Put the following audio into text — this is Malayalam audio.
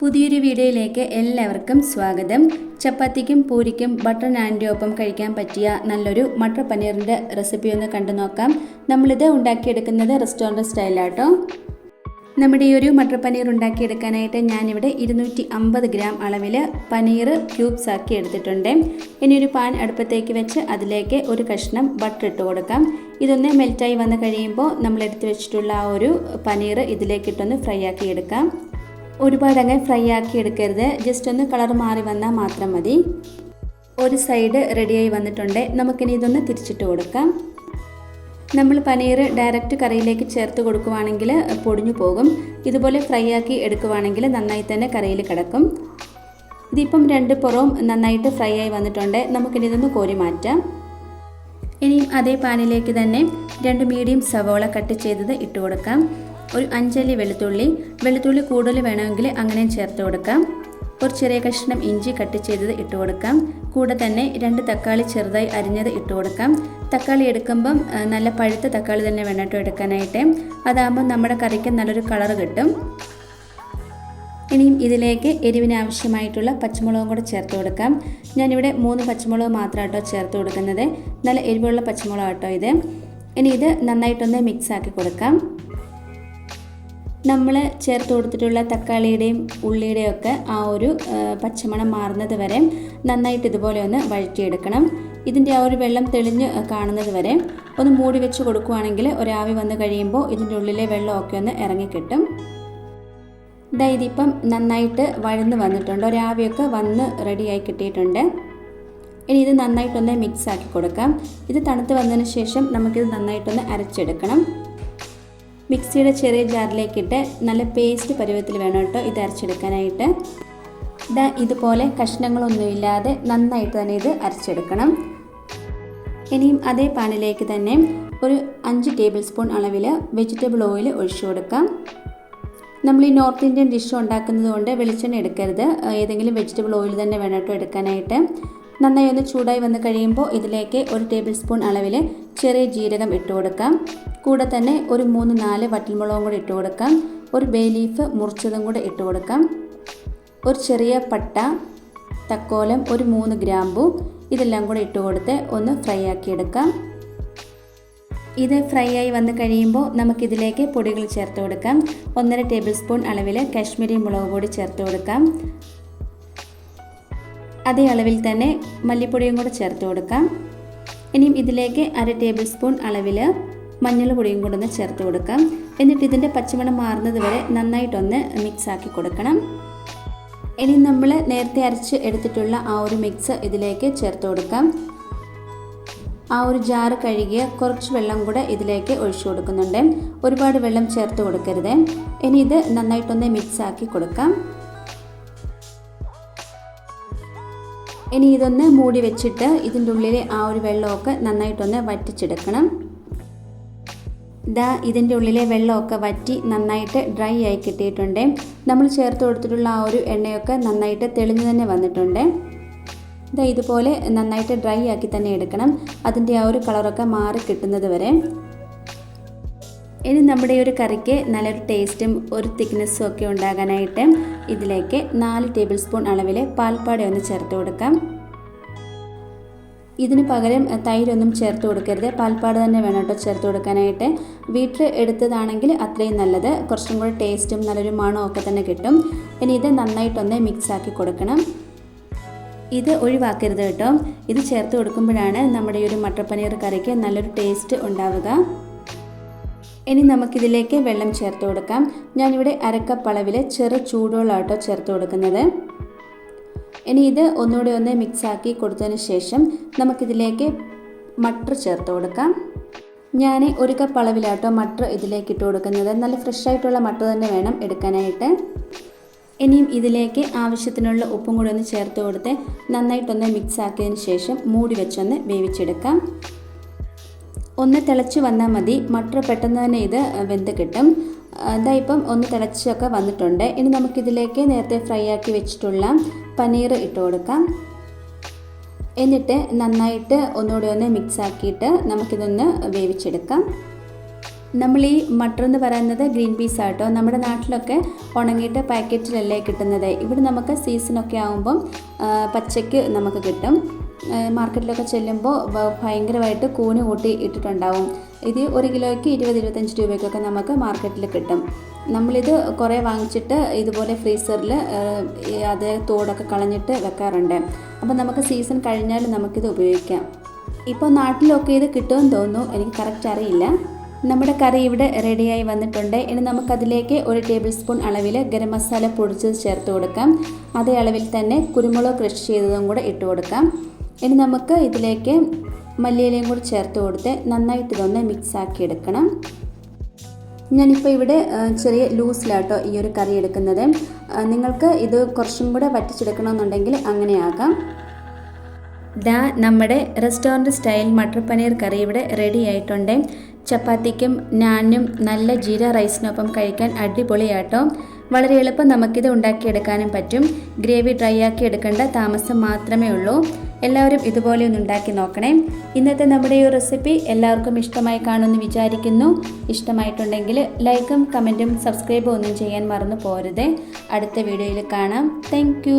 പുതിയൊരു വീഡിയോയിലേക്ക് എല്ലാവർക്കും സ്വാഗതം. ചപ്പാത്തിക്കും പൂരിക്കും ബട്ടർ നാനിൻ്റെ ഒപ്പം കഴിക്കാൻ പറ്റിയ നല്ലൊരു മട്ടർ പനീറിൻ്റെ റെസിപ്പി ഒന്ന് കണ്ടു നോക്കാം. നമ്മളിത് ഉണ്ടാക്കിയെടുക്കുന്നത് റെസ്റ്റോറൻറ്റ് സ്റ്റൈലാട്ടോ. നമ്മുടെ ഈ ഒരു മട്ടർ പനീർ ഉണ്ടാക്കിയെടുക്കാനായിട്ട് ഞാനിവിടെ 250 ഗ്രാം അളവിൽ പനീർ ക്യൂബ്സ് ആക്കി എടുത്തിട്ടുണ്ട്. ഇനി ഒരു പാൻ അടുപ്പത്തേക്ക് വെച്ച് അതിലേക്ക് ഒരു കഷ്ണം ബട്ടർ ഇട്ട് കൊടുക്കാം. ഇതൊന്ന് മെൽറ്റായി വന്ന് കഴിയുമ്പോൾ നമ്മൾ എടുത്ത് വെച്ചിട്ടുള്ള ആ ഒരു പനീർ ഇതിലേക്കിട്ടൊന്ന് ഫ്രൈ ആക്കി എടുക്കാം. ഒരുപാട് അങ്ങ് ഫ്രൈ ആക്കി എടുക്കരുത്, ജസ്റ്റ് ഒന്ന് കളർ മാറി വന്നാൽ മാത്രം മതി. ഒരു സൈഡ് റെഡിയായി വന്നിട്ടുണ്ട്. നമുക്കിനി ഇതൊന്ന് തിരിച്ചിട്ട് കൊടുക്കാം. നമ്മൾ പനീർ ഡയറക്റ്റ് കറിയിലേക്ക് ചേർത്ത് കൊടുക്കുവാണെങ്കിൽ പൊടിഞ്ഞു പോകും. ഇതുപോലെ ഫ്രൈ ആക്കി എടുക്കുവാണെങ്കിൽ നന്നായി തന്നെ കറിയിൽ കിടക്കും. ഇതിപ്പം രണ്ട് പുറവും നന്നായിട്ട് ഫ്രൈ ആയി വന്നിട്ടുണ്ട്. നമുക്കിനി ഇതൊന്ന് കോരി മാറ്റാം. ഇനിയും അതേ പാനിലേക്ക് തന്നെ 2 മീഡിയം സവോള കട്ട് ചെയ്തത് ഇട്ട് കൊടുക്കാം. ഒരു 5 അല്ലി വെളുത്തുള്ളി കൂടുതൽ വേണമെങ്കിൽ അങ്ങനെ ചേർത്ത് കൊടുക്കാം. ഒരു ചെറിയ കഷ്ണം ഇഞ്ചി കട്ട് ചെയ്തത് ഇട്ട് കൊടുക്കാം. കൂടെ തന്നെ 2 തക്കാളി ചെറുതായി അരിഞ്ഞത് ഇട്ട് കൊടുക്കാം. തക്കാളി എടുക്കുമ്പം നല്ല പഴുത്ത തക്കാളി തന്നെ വേണം കേട്ടോ എടുക്കാനായിട്ട്. അതാകുമ്പോൾ നമ്മുടെ കറിക്ക് നല്ലൊരു കളർ കിട്ടും. ഇനിയും ഇതിലേക്ക് എരിവിന് ആവശ്യമായിട്ടുള്ള പച്ചമുളകും കൂടെ ചേർത്ത് കൊടുക്കാം. ഞാനിവിടെ 3 പച്ചമുളക് മാത്രമാണ് കേട്ടോ ചേർത്ത് കൊടുക്കുന്നത്. നല്ല എരിവുള്ള പച്ചമുളക് കേട്ടോ ഇത്. ഇനി ഇത് നന്നായിട്ടൊന്ന് മിക്സ് ആക്കി കൊടുക്കാം. നമ്മൾ ചേർത്ത് കൊടുത്തിട്ടുള്ള തക്കാളിയുടെയും ഉള്ളിയുടെയും ഒക്കെ ആ ഒരു പച്ചമണം മാറുന്നത് വരെ നന്നായിട്ട് ഇതുപോലെ ഒന്ന് വഴറ്റിയെടുക്കണം. ഇതിൻ്റെ ആ ഒരു വെള്ളം തെളിഞ്ഞ് കാണുന്നത് വരെ ഒന്ന് മൂടി വെച്ച് കൊടുക്കുകയാണെങ്കിൽ ഒരാവി വന്ന് കഴിയുമ്പോൾ ഇതിൻ്റെ ഉള്ളിലെ വെള്ളമൊക്കെ ഒന്ന് ഇറങ്ങിക്കിട്ടും. ഇതിപ്പം നന്നായിട്ട് വഴന്ന് വന്നിട്ടുണ്ട്. ഒരാവിയൊക്കെ വന്ന് റെഡിയായി കിട്ടിയിട്ടുണ്ട്. ഇനി ഇത് നന്നായിട്ടൊന്ന് മിക്സ് ആക്കി കൊടുക്കാം. ഇത് തണുത്ത് വന്നതിന് ശേഷം നമുക്കിത് നന്നായിട്ടൊന്ന് അരച്ചെടുക്കണം. മിക്സിയുടെ ചെറിയ ജാറിലേക്കിട്ട് നല്ല പേസ്റ്റ് പരുവത്തിൽ വേണം കേട്ടോ ഇത് അരച്ചെടുക്കാനായിട്ട്. ഇതുപോലെ കഷ്ണങ്ങളൊന്നുമില്ലാതെ നന്നായിട്ട് തന്നെ ഇത് അരച്ചെടുക്കണം. ഇനിയും അതേ പാനിലേക്ക് തന്നെ ഒരു 5 ടേബിൾ സ്പൂൺ അളവിൽ വെജിറ്റബിൾ ഓയിൽ ഒഴിച്ചു കൊടുക്കാം. നമ്മൾ ഈ നോർത്ത് ഇന്ത്യൻ ഡിഷ് ഉണ്ടാക്കുന്നത് കൊണ്ട് വെളിച്ചെണ്ണ എടുക്കരുത്, ഏതെങ്കിലും വെജിറ്റബിൾ ഓയിൽ തന്നെ വേണം കേട്ടോ എടുക്കാനായിട്ട്. നന്നായി ഒന്ന് ചൂടായി വന്ന് കഴിയുമ്പോൾ ഇതിലേക്ക് 1 ടേബിൾ സ്പൂൺ അളവിൽ ചെറിയ ജീരകം ഇട്ട് കൊടുക്കാം. കൂടെ തന്നെ ഒരു 3-4 വറ്റൽമുളകും കൂടെ ഇട്ട് കൊടുക്കാം. ഒരു ബേ ലീഫ് മുറിച്ചതും കൂടെ ഇട്ട് കൊടുക്കാം. ഒരു ചെറിയ പട്ട, തക്കോലം, ഒരു 3 ഗ്രാമ്പു ഇതെല്ലാം കൂടെ ഇട്ട് കൊടുത്ത് ഒന്ന് ഫ്രൈ ആക്കി എടുക്കാം. ഇത് ഫ്രൈ ആയി വന്ന് കഴിയുമ്പോൾ നമുക്കിതിലേക്ക് പൊടികൾ ചേർത്ത് കൊടുക്കാം. 1.5 ടേബിൾ സ്പൂൺ അളവിൽ കാശ്മീരി മുളക് പൊടി ചേർത്ത് കൊടുക്കാം. അതേ അളവിൽ തന്നെ മല്ലിപ്പൊടിയും കൂടെ ചേർത്ത് കൊടുക്കാം. ഇനിയും ഇതിലേക്ക് 1/2 ടേബിൾ സ്പൂൺ അളവിൽ മഞ്ഞൾ പൊടിയും കൂടെ ഒന്ന് ചേർത്ത് കൊടുക്കാം. എന്നിട്ട് ഇതിൻ്റെ പച്ചമണം മാറുന്നത് വരെ നന്നായിട്ടൊന്ന് മിക്സ് ആക്കി കൊടുക്കണം. ഇനി നമ്മൾ നേരത്തെ അരച്ച് എടുത്തിട്ടുള്ള ആ ഒരു മിക്സ് ഇതിലേക്ക് ചേർത്ത് കൊടുക്കാം. ആ ഒരു ജാറ് കഴുകിയ കുറച്ച് വെള്ളം കൂടെ ഇതിലേക്ക് ഒഴിച്ചു കൊടുക്കുന്നുണ്ട്. ഒരുപാട് വെള്ളം ചേർത്ത് കൊടുക്കരുത്. ഇനി ഇത് നന്നായിട്ടൊന്ന് മിക്സ് ആക്കി കൊടുക്കാം. ഇനി ഇതൊന്ന് മൂടി വെച്ചിട്ട് ഇതിൻ്റെ ഉള്ളിലെ ആ ഒരു വെള്ളമൊക്കെ നന്നായിട്ടൊന്ന് വറ്റിച്ചെടുക്കണം. ഇതിൻ്റെ ഉള്ളിലെ വെള്ളമൊക്കെ വറ്റി നന്നായിട്ട് ഡ്രൈ ആയി കിട്ടിയിട്ടുണ്ട്. നമ്മൾ ചേർത്ത് കൊടുത്തിട്ടുള്ള ആ ഒരു എണ്ണയൊക്കെ നന്നായിട്ട് തെളിഞ്ഞു തന്നെ വന്നിട്ടുണ്ട്. ഇതുപോലെ നന്നായിട്ട് ഡ്രൈ ആക്കി തന്നെ എടുക്കണം, അതിൻ്റെ ആ ഒരു കളറൊക്കെ മാറി കിട്ടുന്നത് വരെ. ഇനി നമ്മുടെ ഈ ഒരു കറിക്ക് നല്ലൊരു ടേസ്റ്റും ഒരു തിക്നെസ്സും ഒക്കെ ഉണ്ടാകാനായിട്ട് ഇതിലേക്ക് 4 ടേബിൾ സ്പൂൺ അളവിൽ പാൽപ്പാട ഒന്ന് ചേർത്ത് കൊടുക്കാം. ഇതിന് പകരം തൈരൊന്നും ചേർത്ത് കൊടുക്കരുത്, പാൽപ്പാട തന്നെ വേണം കേട്ടോ ചേർത്ത് കൊടുക്കാനായിട്ട്. വീട്ടിൽ എടുത്തതാണെങ്കിൽ അത്രയും നല്ലത്, കുറച്ചും കൂടെ ടേസ്റ്റും നല്ലൊരു മണവും ഒക്കെ തന്നെ കിട്ടും. ഇനി ഇത് നന്നായിട്ടൊന്ന് മിക്സ് ആക്കി കൊടുക്കണം. ഇത് ഒഴിവാക്കരുത് കേട്ടോ, ഇത് ചേർത്ത് കൊടുക്കുമ്പോഴാണ് നമ്മുടെ ഈ ഒരു മട്ടർ പനീർ കറിക്ക് നല്ലൊരു ടേസ്റ്റ് ഉണ്ടാവുക. ഇനി നമുക്കിതിലേക്ക് വെള്ളം ചേർത്ത് കൊടുക്കാം. ഞാനിവിടെ 1/2 കപ്പ് അളവിൽ ചെറു ചൂടുവെള്ളമാട്ടോ ചേർത്ത് കൊടുക്കുന്നത്. ഇനി ഇത് ഒന്നുകൂടി ഒന്ന് മിക്സാക്കി കൊടുത്തതിന് ശേഷം നമുക്കിതിലേക്ക് മട്ടർ ചേർത്ത് കൊടുക്കാം. ഞാൻ 1 കപ്പ് അളവിലാട്ടോ മട്ടർ ഇതിലേക്ക് ഇട്ട് കൊടുക്കുന്നത്. നല്ല ഫ്രഷ് ആയിട്ടുള്ള മട്ടർ തന്നെ വേണം എടുക്കാനായിട്ട്. ഇനിയും ഇതിലേക്ക് ആവശ്യത്തിനുള്ള ഉപ്പും കൂടി ഒന്ന് ചേർത്ത് കൊടുത്ത് നന്നായിട്ടൊന്ന് മിക്സ് ആക്കിയതിന് ശേഷം മൂടി വെച്ചൊന്ന് വേവിച്ചെടുക്കാം. ഒന്ന് തിളച്ച് വന്നാൽ മതി, മട്ടർ പെട്ടെന്ന് തന്നെ ഇത് വെന്ത് കിട്ടും. ഇപ്പം ഒന്ന് തിളച്ചൊക്കെ വന്നിട്ടുണ്ട്. ഇനി നമുക്കിതിലേക്ക് നേരത്തെ ഫ്രൈ ആക്കി വെച്ചിട്ടുള്ള പനീർ ഇട്ട് കൊടുക്കാം. എന്നിട്ട് നന്നായിട്ട് ഒന്നുകൂടി ഒന്ന് മിക്സ് ആക്കിയിട്ട് നമുക്കിതൊന്ന് വേവിച്ചെടുക്കാം. നമ്മൾ ഈ മട്ടർ എന്ന് പറയുന്നത് ഗ്രീൻ പീസ് ആട്ടോ. നമ്മുടെ നാട്ടിലൊക്കെ ഉണങ്ങിയിട്ട് പാക്കറ്റിലല്ലേ കിട്ടുന്നത്. ഇവിടെ നമുക്ക് സീസണൊക്കെ ആകുമ്പം പച്ചയ്ക്ക് നമുക്ക് കിട്ടും. മാർക്കറ്റിലൊക്കെ ചെല്ലുമ്പോൾ ഭയങ്കരമായിട്ട് കൂന് കൂട്ടി ഇട്ടിട്ടുണ്ടാവും. ഇത് 1 കിലോയ്ക്ക് 20-25 രൂപയ്ക്കൊക്കെ നമുക്ക് മാർക്കറ്റിൽ കിട്ടും. നമ്മളിത് കുറേ വാങ്ങിച്ചിട്ട് ഇതുപോലെ ഫ്രീസറിൽ അത് തോടൊക്കെ കളഞ്ഞിട്ട് വെക്കാറുണ്ട്. അപ്പോൾ നമുക്ക് സീസൺ കഴിഞ്ഞാൽ നമുക്കിത് ഉപയോഗിക്കാം. ഇപ്പോൾ നാട്ടിലൊക്കെ ഇത് കിട്ടുമെന്ന് തോന്നുന്നു, എനിക്ക് കറക്റ്റ് അറിയില്ല. നമ്മുടെ കറി ഇവിടെ റെഡിയായി വന്നിട്ടുണ്ട്. ഇനി നമുക്കതിലേക്ക് 1 ടേബിൾ സ്പൂൺ അളവിൽ ഗരം മസാല പൊടിച്ചത് ചേർത്ത് കൊടുക്കാം. അതേ അളവിൽ തന്നെ കുരുമുളക് ക്രഷ് ചെയ്തതും കൂടെ ഇട്ട് കൊടുക്കാം. ഇനി നമുക്ക് ഇതിലേക്ക് മല്ലിയിലയും കൂടി ചേർത്ത് കൊടുത്ത് നന്നായിട്ട് ഇതൊന്ന് മിക്സാക്കി എടുക്കണം. ഞാനിപ്പോൾ ഇവിടെ ചെറിയ ലൂസിലാട്ടോ ഈ ഒരു കറി എടുക്കുന്നത്. നിങ്ങൾക്ക് ഇത് കുറച്ചും കൂടെ വറ്റിച്ചെടുക്കണമെന്നുണ്ടെങ്കിൽ അങ്ങനെയാകാം. നമ്മുടെ റെസ്റ്റോറൻറ്റ് സ്റ്റൈൽ മട്ടർ പനീർ കറി ഇവിടെ റെഡി ആയിട്ടുണ്ട്. ചപ്പാത്തിക്കും നാനും നല്ല ജീര റൈസിനൊപ്പം കഴിക്കാൻ അടിപൊളിയാട്ടോ. വളരെ എളുപ്പം നമുക്കിത് ഉണ്ടാക്കിയെടുക്കാനും പറ്റും. ഗ്രേവി ഡ്രൈ ആക്കി എടുക്കേണ്ട താമസം മാത്രമേ ഉള്ളൂ. എല്ലാവരും ഇതുപോലെ ഒന്ന് ഉണ്ടാക്കി നോക്കണേ. ഇന്നത്തെ നമ്മുടെ ഈ റെസിപ്പി എല്ലാവർക്കും ഇഷ്ടമായി കാണുമെന്ന് വിചാരിക്കുന്നു. ഇഷ്ടമായിട്ടുണ്ടെങ്കിൽ ലൈക്കും കമൻറ്റും സബ്സ്ക്രൈബും ഒന്നും ചെയ്യാൻ മറന്നു പോരുത്. അടുത്ത വീഡിയോയിൽ കാണാം. താങ്ക്